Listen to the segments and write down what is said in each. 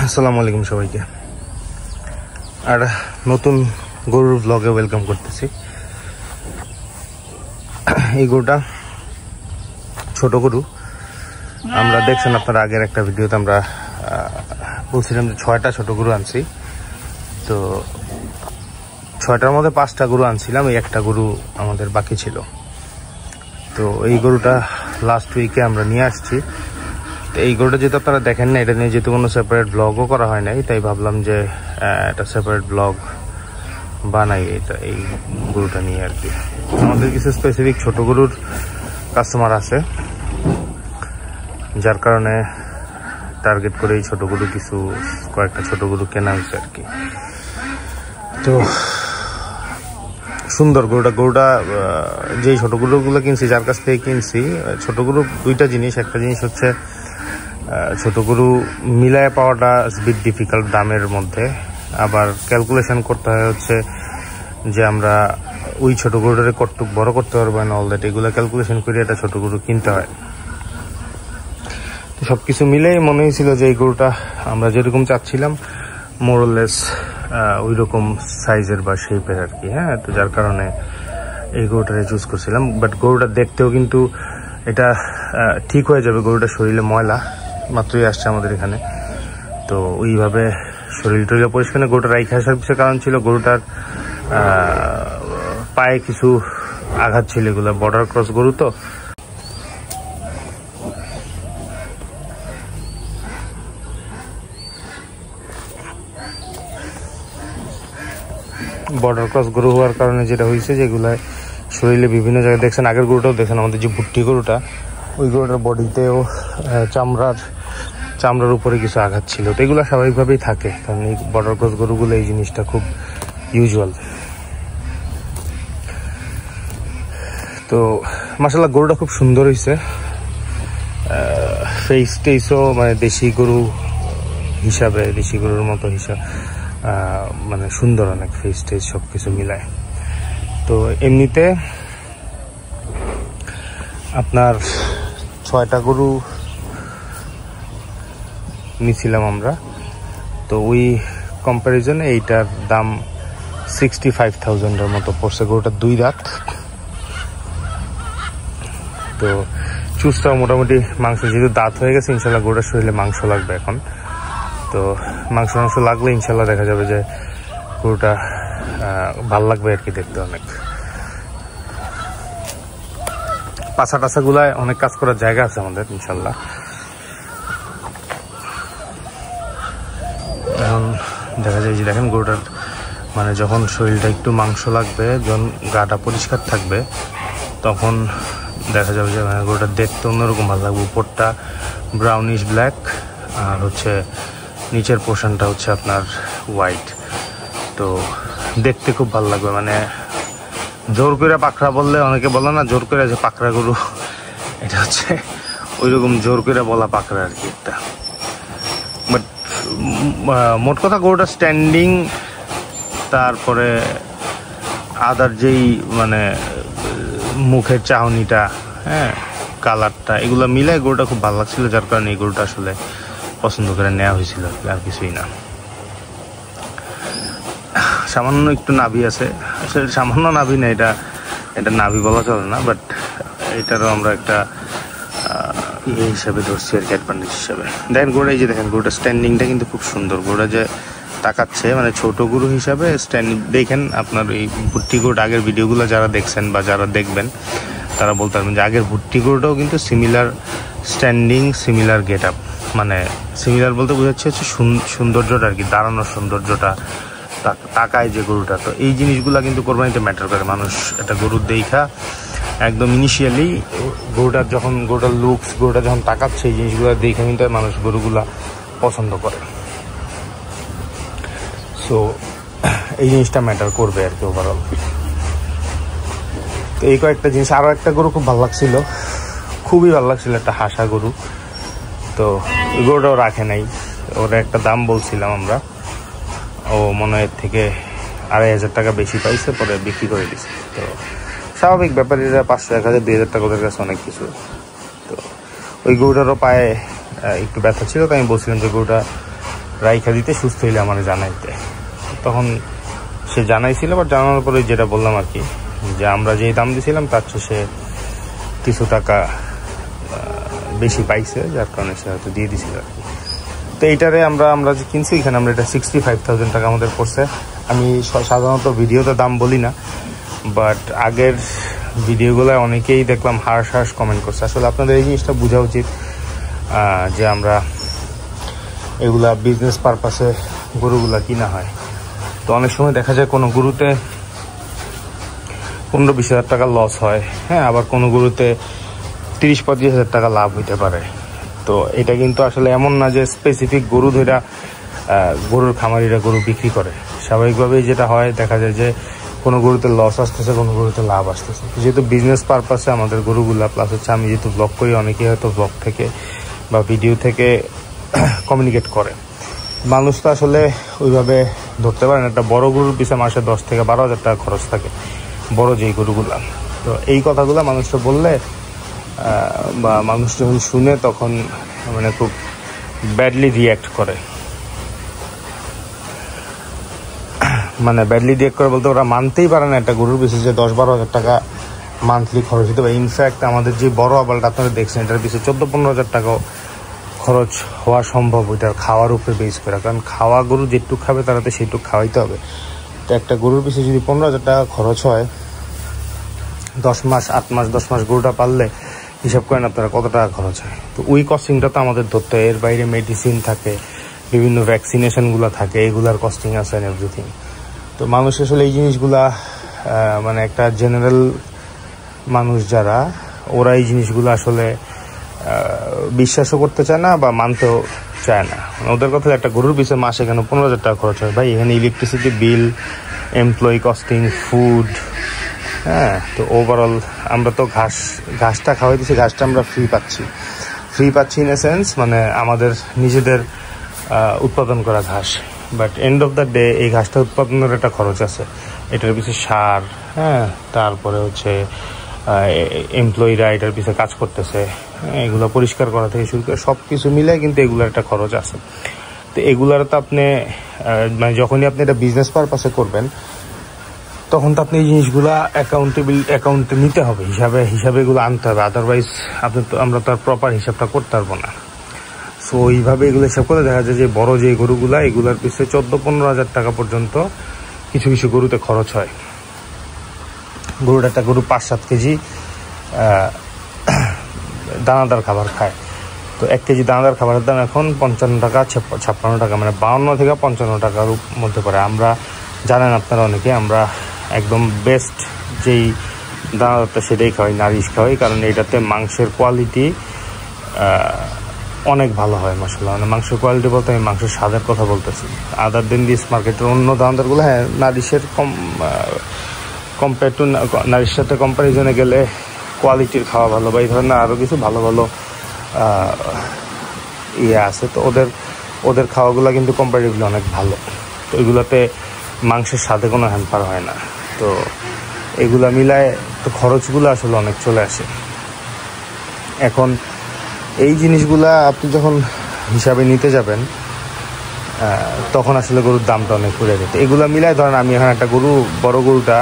আসসালামু আলাইকুম সবাইকে। আর নতুন গরুর ব্লগে ওয়েলকাম করতেছি। এই গরুটা ছোট গরু। আমরা দেখছেন আপনারা আগের একটা ভিডিওতে আমরা বলছিলাম যে 6টা ছোট গরু আনছি। তো 6টার মধ্যে 5টা গরু আনছিলাম, এই একটা গরু আমাদের বাকি ছিল। তো এই গরুটা লাস্ট উইকে আমরা নিয়ে আসছি। এই গরুটা যেহেতু আপনারা দেখেন না, এটা নিয়ে যেহেতু কোনো সেপারেট ব্লগও করা হয় নাই, তাই ভাবলাম যে একটা সেপারেট ব্লগ বানাই এটা এই গরুটা নিয়ে আর কি। আমাদের কিছু স্পেসিফিক ছোট গরুর কাস্টমার আছে, যার কারণে টার্গেট করে এই ছোট গরু কয়েকটা ছোট গরু কেনা হয়েছে আর কি। তো সুন্দর গরুটা যেই ছোট গরুগুলো কিনছি, যার কাছ থেকে কিনছি, ছোট গরু দুইটা জিনিস। একটা জিনিস হচ্ছে ছোট গরু মিলায় পাওয়াটা বিট ডিফিকাল্ট দামের মধ্যে। আবার ক্যালকুলেশন করতে হয় হচ্ছে যে আমরা ওই ছোট গরুটারে কতটুকু বড় করতে পারবো না, অল দ্যাট এগুলো ক্যালকুলেশন করে একটা ছোট গরু কিনতে হয়। তো সবকিছু মিলেই মনে হয়েছিল যে এই গরুটা আমরা যেরকম চাচ্ছিলাম মোরলেস ওই রকম সাইজের বা শেপের আর কি। হ্যাঁ, তো যার কারণে এই গরুটারে চুজ করছিলাম। বাট গরুটা দেখতেও কিন্তু এটা ঠিক হয়ে যাবে। গরুটা শরীরে ময়লা মাত্রই আসছে আমাদের এখানে, তো ওইভাবে শরীর টরীরে পরিষ্কার না। গরুটা রাইখে আসার পিছনে কারণ ছিল গরুটার পায়ে কিছু আঘাত ছিল, এগুলো বর্ডার ক্রস গরু। তো বর্ডার ক্রস গরু হওয়ার কারণে যেটা হয়েছে, যেগুলায় শরীরে বিভিন্ন জায়গায় দেখছেন, আগের গরুটাও দেখছেন আমাদের যে ভুট্টি গরুটা, ওই গরুটার বডিতেও চামড়ার উপরে কিছু আঘাত ছিল। তো এগুলো স্বাভাবিকভাবেই থাকে, কারণ এই বর্ডার ক্রস গরুগুলো এই জিনিসটা খুব ইউজুয়াল। তো মাশাআল্লাহ গরুটা খুব সুন্দর হয়েছে। ফেস টেসও মানে দেশি গরুর মতো হিসাব, মানে সুন্দর অনেক ফেস টেস সবকিছু মিলায়। তো এমনিতে আপনার 6টা গরু নিছিলাম আমরা। তো ওই কম্প্যারিজনে এইটার দাম 65,000-এর মতো পড়ছে। গরুটা 2 দাঁত। তো চুজটাও মোটামুটি মাংস, যেহেতু দাঁত হয়ে গেছে, ইনশাল্লাহ গরুটার শরীরে মাংস লাগবে এখন। তো মাংস লাগলে ইনশাল্লাহ দেখা যাবে যে গরুটা ভাল লাগবে আর কি দেখতে অনেক। পাছা টাছা গুলায় অনেক কাজ করার জায়গা আছে আমাদের ইনশাল্লাহ। এখন দেখা যায় যে দেখেন গরুটার মানে যখন শরীরটা একটু মাংস লাগবে, যখন গাটা পরিষ্কার থাকবে, তখন দেখা যাবে যে গরুটা দেখতে অন্যরকম ভালো লাগবে। উপরটা ব্রাউনিশ ব্ল্যাক, আর হচ্ছে নিচের পোর্শনটা হচ্ছে আপনার হোয়াইট। তো দেখতে খুব ভালো লাগবে। মানে জোর করে পাকড়া বললে, অনেকে বলে না জোর করে যে পাকড়া গরু, এটা হচ্ছে ওই রকম জোর করে বলা পাকড়া আর কি একটা। বাট মোট কথা গরুটা স্ট্যান্ডিং, তারপরে আদার যেই মানে মুখের চাহনিটা, হ্যাঁ, কালারটা, এগুলো মিলে গরুটা খুব ভালো লাগছিল, যার কারণে এই গরুটা আসলে পছন্দ করে নেওয়া হয়েছিল আর কিছুই না। সামান্য একটু নাভি আছে, সামান্য নাভি না, এটা নাভি বলা চলে না, বাট এটারও আমরা একটা ইয়ে হিসাবে ধরছি আর কি, অ্যাডভান্টেজ হিসাবে। দেখেন গরুটা, এই যে দেখেন গরুটা স্ট্যান্ডিংটা কিন্তু খুব সুন্দর। গরুটা যে তাকাচ্ছে, মানে ছোট গরু হিসাবে স্ট্যান্ডিং দেখেন। আপনার এই ভুট্টি গরুটা আগের ভিডিওগুলো যারা দেখছেন বা যারা দেখবেন, তারা বলতে পারবেন যে আগের ভুট্টি গরুটাও কিন্তু similar standing, similar get up. মানে সিমিলার বলতে বোঝাচ্ছে হচ্ছে সৌন্দর্যটা আর কি, দাঁড়ানোর সৌন্দর্যটা, তাকায় যে গরুটা। তো এই জিনিসগুলা কিন্তু কোরবানিতে ম্যাটার করে। মানুষ একটা গরুর দেখা একদম ইনিশিয়ালি গরুটার লুকস, গরুটা যখন তাকাচ্ছে, এই জিনিসগুলো দেখে কিন্তু মানুষ গরুগুলা পছন্দ করে। সো এই জিনিসটা ম্যাটার করবে আর কি ওভারঅল। তো এই কয়েকটা জিনিস। আরও একটা গরু খুব ভালো লাগছিল, খুবই ভালো লাগছিল, একটা হাসা গরু। তো ওই গরুটাও রাখে নাই, ওরা একটা দাম বলছিলাম আমরা, ও মনে হয় এর থেকে 2,500 টাকা বেশি পাইছে, পরে বিক্রি করে দিচ্ছে। তো স্বাভাবিক ব্যাপারীরা 500, 1,000, 2,000 টাকা ওদের কাছে অনেক কিছু। তো ওই গরুটারও পায়ে একটু ব্যথা ছিল, তাই আমি বলছিলাম যে গরুটা রাইখা দিতে, সুস্থ হইলে আমার জানাইতে। তখন সে জানাইছিল, বাট জানানোর পরে যেটা বললাম আর কি, যে আমরা যেই দাম দিয়েছিলাম তার চেয়ে সে কিছু টাকা বেশি পাইছে, যার কারণে সে হয়তো দিয়ে দিছিল আর কি। তো এইটারে আমরা যে কিনছি এখানে আমরা এটা 65,000 টাকা আমাদের পড়ছে। আমি সাধারণত ভিডিওতে দাম বলি না, বাট আগের ভিডিওগুলো অনেকেই দেখলাম হার্শ কমেন্ট করছে। আসলে আপনাদের এই জিনিসটা বোঝা উচিত যে আমরা এগুলা বিজনেস পারপাসে গরুগুলা কিনা হয়। তো অনেক সময় দেখা যায় কোনো গরুতে 15-20 হাজার টাকা লস হয়, হ্যাঁ, আবার কোনো গরুতে 30-35 হাজার টাকা লাভ হইতে পারে। তো এটা কিন্তু আসলে এমন না যে স্পেসিফিক গরু ধরে গরুর খামারিরা গরু বিক্রি করে। স্বাভাবিকভাবেই যেটা হয়, দেখা যায় যে কোনো গরুতে লস আসতেছে, কোনো গরুতে লাভ আসতেছে। যেহেতু বিজনেস পারপাসে আমাদের গরুগুলা, প্লাস হচ্ছে আমি যেহেতু ব্লগ করি, অনেকেই হয়তো ব্লগ থেকে বা ভিডিও থেকে কমিউনিকেট করে। মানুষ তো আসলে ওইভাবে ধরতে পারে না। একটা বড় গরুর পিছনে মাসে 10,000-12 হাজার টাকা খরচ থাকে, বড় যেই গরুগুলা। তো এই কথাগুলো মানুষটা বললে বা মানুষ যখন শুনে তখন মানে খুব ব্যাডলি রিয়্যাক্ট করে। মানে ব্যাডলি রিয়্যাক্ট করে বলতে ওরা মানতেই পারে না একটা গরুর পিছনে যে 10-12 হাজার টাকা মান্থলি খরচ হতে পারে। ইনফ্যাক্ট আমাদের যে বড় আবালটা আপনারা দেখছেন, এটার পিছনে 14-15 হাজার টাকাও খরচ হওয়া সম্ভব ওইটার খাওয়ার উপরে বেস করে। কারণ খাওয়া গরু যেটুক খাবে তারাতে সেইটুক খাওয়াইতে হবে। তো একটা গরুর পিছনে যদি 15 হাজার টাকা খরচ হয় 10 মাস, 8 মাস, 10 মাস গরুটা পাললে হিসাব করেন আপনারা কত টাকা খরচ হয়। তো ওই কস্টিংটা তো আমাদের ধরতে হয়। এর বাইরে মেডিসিন থাকে, বিভিন্ন ভ্যাকসিনেশনগুলো থাকে, এগুলার কস্টিং আছে এন্ড এভরিথিং। তো মানুষ আসলে এই জিনিসগুলা মানে একটা জেনারেল মানুষ যারা, ওরা এই জিনিসগুলো আসলে বিশ্বাসও করতে চায় না বা মানতেও চায় না। ওদের কথা একটা গরুর পিছনে মাসে কেন 15 হাজার টাকা খরচ হয় ভাই, এখানে electricity bill, employee costing, food, হ্যাঁ। তো ওভারঅল আমরা তো ঘাসটা খাওয়াই দিচ্ছি, ঘাসটা আমরা ফ্রি পাচ্ছি ইন এ সেন্স, মানে আমাদের নিজেদের উৎপাদন করা ঘাস। But end of the day এই ঘাসটা উৎপাদনের একটা খরচ আছে, এটার পিছনে সার, হ্যাঁ, তারপরে হচ্ছে এমপ্লয়িরা এটার পিছনে কাজ করতেছে, এগুলো পরিষ্কার করা থেকে শুরু করে সব কিছু মিলে কিন্তু এগুলার একটা খরচ আছে। তো এগুলার তো আপনি মানে যখনই আপনি এটা বিজনেস পারপাসে করবেন তখন তো আপনি এই জিনিসগুলা অ্যাকাউন্টে নিতে হবে, হিসাবে এগুলো আনতে হবে। আদারওয়াইজ আমরা তো আর প্রপার হিসাবটা করতে পারবো না। সো এইভাবে এগুলো হিসাব করে দেখা যায় যে বড় যে গরুগুলা, এগুলার পিছনে 14-15 হাজার টাকা পর্যন্ত কিছু কিছু গরুতে খরচ হয়। একটা গরু 5-7 কেজি দানাদার খাবার খায়। তো 1 কেজি দানাদার খাবারের দাম এখন 55 টাকা, 56 টাকা, মানে 52 থেকে 55 টাকার মধ্যে পড়ে। আমরা জানেন আপনারা অনেকে, আমরা একদম বেস্ট যেই দানাদারটা সেটাই খাওয়াই, নারিশ খাওয়াই, কারণ এটাতে মাংসের কোয়ালিটি অনেক ভালো হয় মাশাআল্লাহ। মানে মাংসের কোয়ালিটি বলতে আমি মাংসের স্বাদের কথা বলতেছি। আদার দেন দিস মার্কেটের অন্য দানাদারগুলো, হ্যাঁ, নারিশের কম্পেয়ার টু নারিশের সাথে কম্পারিজনে গেলে কোয়ালিটির খাওয়া ভালো, বা এই ধরনের আরও কিছু ভালো ভালো ইয়ে আছে। তো ওদের খাওয়াগুলো কিন্তু কম্পারেটিভলি অনেক ভালো। তো এগুলোতে মাংসের স্বাদে কোনো হ্যাম্পার হয় না। তো এগুলা মিলায় তো খরচগুলো আসলে অনেক চলে আসে। এখন এই জিনিসগুলা আপনি যখন হিসাবে নিতে যাবেন তখন আসলে গরুর দামটা অনেক পড়ে যেত। এগুলো মিলায় ধরেন আমি এখন একটা বড় গরুটা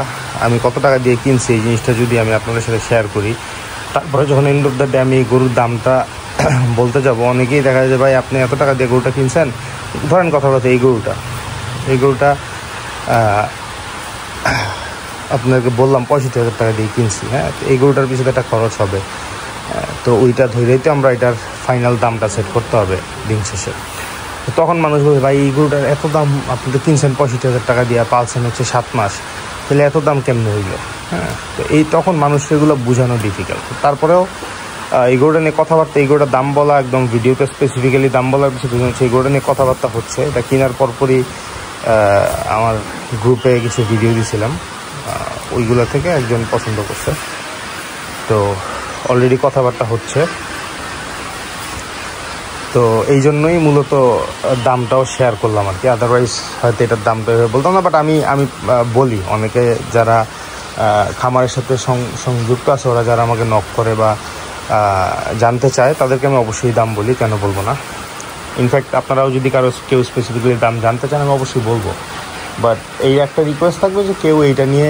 আমি কত টাকা দিয়ে কিনছি, এই জিনিসটা যদি আমি আপনাদের সাথে শেয়ার করি, তারপরে যখন এন্ড অফ দ্য ডে আমি এই গরুর দামটা বলতে যাব, অনেকেই দেখা যায় ভাই আপনি এত টাকা দিয়ে গরুটা কিনছেন, ধরেন কথা এই গরুটা আপনাকে বললাম 65,000 টাকা দিয়ে কিনছি, হ্যাঁ। এই গরুটার পিছনে একটা খরচ হবে, তো ওইটা ধরেই তো আমরা এটার ফাইনাল দামটা সেট করতে হবে দিন শেষে। তখন মানুষ বলবে ভাই এই গরুটার এত দাম, আপনি তো কিনছেন 65,000 টাকা দিয়ে, পালছেন হচ্ছে 7 মাস, তাহলে এত দাম কেমনে হইল, হ্যাঁ। তো তখন মানুষকে এগুলো বোঝানো ডিফিকাল্ট। তারপরেও এই গরুটা নিয়ে কথাবার্তা, এই গরুটার দাম বলা, একদম ভিডিওতে স্পেসিফিক্যালি দাম বলার কিছু দুজন সেই গরুটা নিয়ে কথাবার্তা হচ্ছে। এটা কেনার পরপরই আমার গ্রুপে কিছু ভিডিও দিয়েছিলাম, ওইগুলো থেকে একজন পছন্দ করছে, তো অলরেডি কথাবার্তা হচ্ছে। তো এই জন্যই মূলত দামটাও শেয়ার করলাম আর কি, আদারওয়াইজ হয়তো এটার দামটা বলতাম না। বাট আমি বলি, অনেকে যারা খামারের সাথে সংযুক্ত আছে, ওরা যারা আমাকে নক করে বা জানতে চায়, তাদেরকে আমি অবশ্যই দাম বলি, কেন বলবো না। ইনফ্যাক্ট আপনারাও যদি কেউ স্পেসিফিক্যালি দাম জানতে চান আমি অবশ্যই বলবো, বাট এই একটা রিকোয়েস্ট থাকবে যে কেউ এইটা নিয়ে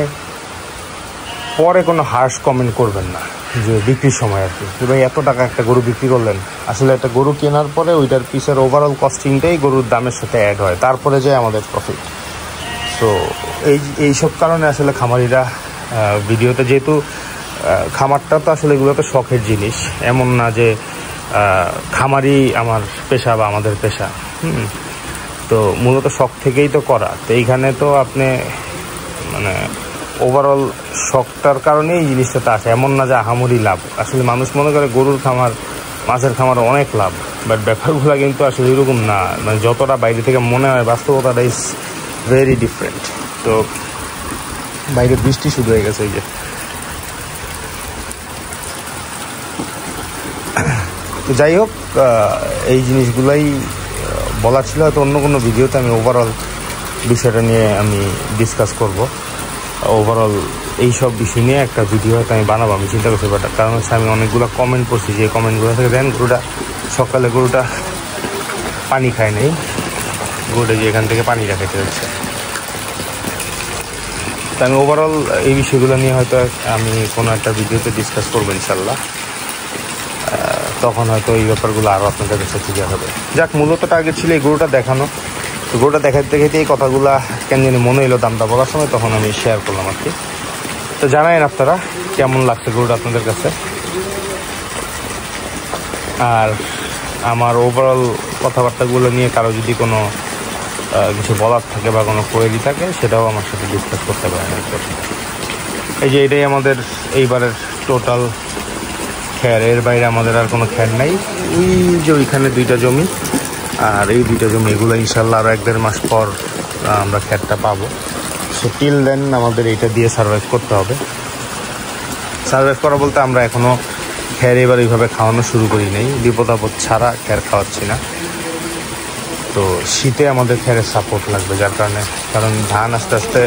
পরে কোনো হার্শ কমেন্ট করবেন না, যে বিক্রির সময় আর কি, ভাই এত টাকা একটা গরু বিক্রি করলেন। আসলে একটা গরু কেনার পরে ওইটার পিসের ওভারঅল কস্টিংটাই গরুর দামের সাথে অ্যাড হয়, তারপরে যায় আমাদের প্রফিট। সো এইসব কারণে আসলে খামারিরা ভিডিওতে, যেহেতু খামারটা তো আসলে এগুলো তো শখের জিনিস, এমন না যে খামারি আমার পেশা বা আমাদের পেশা, তো মূলত শখ থেকেই তো করা। তো এইখানে তো আপনি মানে ওভারঅল শখটার কারণেই এই জিনিসটাতে আসে, এমন না যে আহামরি লাভ। আসলে মানুষ মনে করে গরুর খামার, মাছের খামার অনেক লাভ, বাট ব্যাপারগুলো কিন্তু আসলে এরকম না, মানে যতটা বাইরে থেকে মনে হয় বাস্তবতাটা ইজ ভেরি ডিফারেন্ট। তো বাইরে বৃষ্টি শুরু হয়ে গেছে, এই যে। তো যাই হোক, এই জিনিসগুলাই বলার ছিল। হয়তো অন্য কোনো ভিডিওতে আমি ওভারঅল বিষয়টা নিয়ে আমি ডিসকাস করব। ওভারঅল এইসব বিষয় নিয়ে একটা ভিডিও হয়তো আমি বানাবো, আমি চিন্তা করছি ব্যাপারটা। কারণ হচ্ছে আমি অনেকগুলো কমেন্ট পড়ছি, যে কমেন্টগুলো থেকে দেন গরুটা সকালে গরুটা পানি খায় নাই, গরুটা যে এখান থেকে পানি রাখাতে হচ্ছে। তো আমি ওভারঅল এই বিষয়গুলো নিয়ে হয়তো আমি কোনো একটা ভিডিওতে ডিসকাস করবো ইনশাল্লাহ, তখন হয়তো এই ব্যাপারগুলো আরও আপনাদের কাছে ক্লিয়ার হবে। যাক, মূলত টার্গেট ছিল এই গরুটা দেখানো। তো গরুটা দেখাতে দেখাতে এই কথাগুলো কেন জানি মনে এলো দামটা বলার সময়, তখন আমি শেয়ার করলাম আর কি। তো জানাইন আপনারা কেমন লাগছে গরুটা আপনাদের কাছে। আর আমার ওভারঅল কথাবার্তাগুলো নিয়ে কারো যদি কোনো কিছু বলার থাকে বা কোনো কোয়েরি থাকে, সেটাও আমার সাথে ডিসকাস করতে পারেন। এই যে এটাই আমাদের এইবারের টোটাল খ্যার, এর বাইরে আমাদের আর কোনো খ্যার নাই। ওই যে ওইখানে 2টা জমি, আর এই 2টা জমি, এগুলো ইনশাল্লাহ আরও 1-1.5 মাস পর আমরা খ্যারটা পাবো। সো টিল দেন আমাদের এইটা দিয়ে সার্ভাইভ করতে হবে। সার্ভাইভ করা বলতে আমরা এখনও খ্যার এবার এইভাবে খাওয়ানো শুরু করি নাই, বিপদ আপদ ছাড়া খ্যার খাওয়াচ্ছি না। তো শীতে আমাদের খ্যারের সাপোর্ট লাগবে, যার কারণে, কারণ ধান আস্তে আস্তে,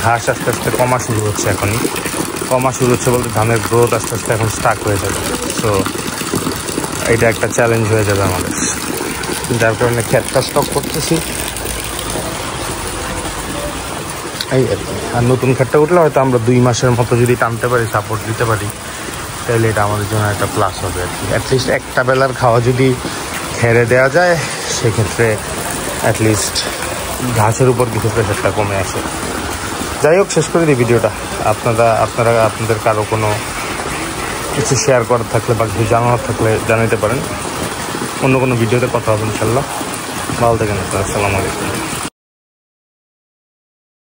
ঘাস আস্তে আস্তে কমা শুরু হচ্ছে। এখনই কমা শুরু হচ্ছে বলতে ধানের গ্রোথ আস্তে আস্তে এখন স্টার্ট হয়ে যাবে। সো এটা একটা চ্যালেঞ্জ হয়ে যাবে আমাদের, যার কারণে খ্যারটা স্টক করতেছি এই আর কি। আর নতুন খ্যারটা উঠলে হয়তো আমরা 2 মাসের মতো যদি টানতে পারি, সাপোর্ট দিতে পারি, তাহলে এটা আমাদের জন্য একটা প্লাস হবে আর কি। অ্যাটলিস্ট একটা বেলার খাওয়া যদি খ্যারে দেওয়া যায়, সেক্ষেত্রে অ্যাটলিস্ট ঘাসের উপর কিছু প্রেশারটা কমে আসে। যাই হোক, শেষ করে দিই ভিডিওটা। আপনাদের কারো কোনো কিছু শেয়ার করার থাকলে বা কিছু জানানোর থাকলে জানাতে পারেন। অন্য কোনো ভিডিওতে কথা হবে ইনশাল্লাহ। ভালো থাকেন আপনারা। আসসালামু আলাইকুম।